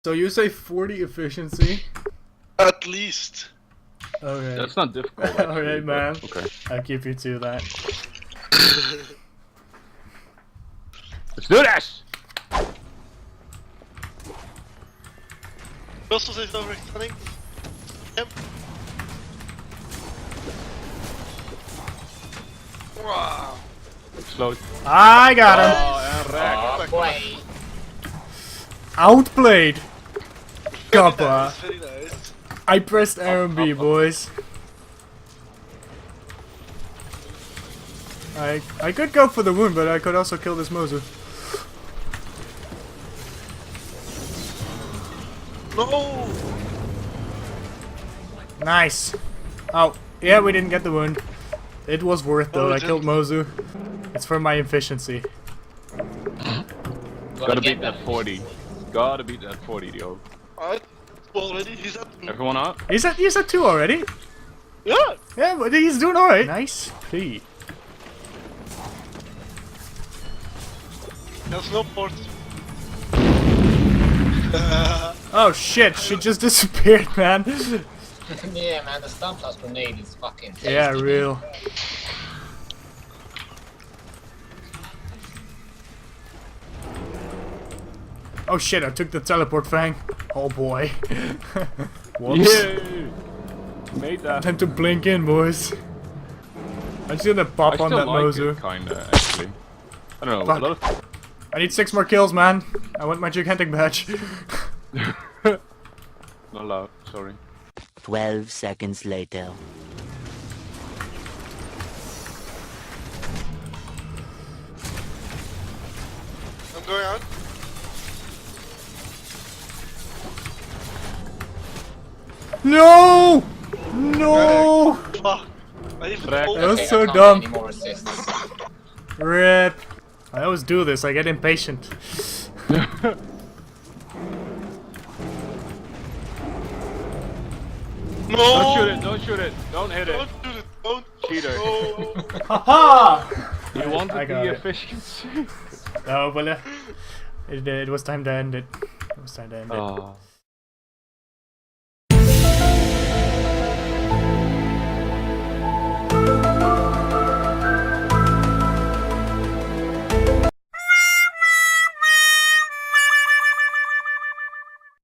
So you say 40 efficiency? At least. Okay. That's not difficult. Actually, Alright, man. Okay. I'll keep you to that. Let's do this! Russell is over stunning. Yep. Wow. Slow. I got him! Oh, en raak. Oh, boy. Outplayed! Very Kappa. nice, very nice. I pressed R and B, boys. I could go for the wound, but I could also kill this Mozu. No! Nice! Oh, yeah, we didn't get the wound. It was worth though, Oh, I killed Mozu. It's for my efficiency. Gotta beat that 40. Gotta beat that 40, yo. Alright. Already, he's at. Everyone out? He's at 2 already? Yeah! Yeah, but he's doing alright. Nice. P. There's no port. Oh shit, she just disappeared, man. Yeah, man, the stun plus grenade is fucking tasty. Yeah, real. Oh shit, I took the teleport fang. Oh boy. Whoops. Yeah! Made that. Time to blink in, boys. I'm just gonna pop on that Mozu. Kinda, actually. I don't know. Fuck. A lot of... I need 6 more kills, man. I want my gigantic badge. Not allowed. Sorry. 12 seconds later. I'm going out. No! No! Fuck. I even Rack. told That was Okay, so I can't dumb. get any more assists. Rip. I always do this, I get impatient. No! Don't shoot it, don't shoot it, don't hit it. Don't do it, don't. Cheater. No. Haha! You wanted I got the it. efficiency. No, but it was time to end it. It was time to end it. Oh.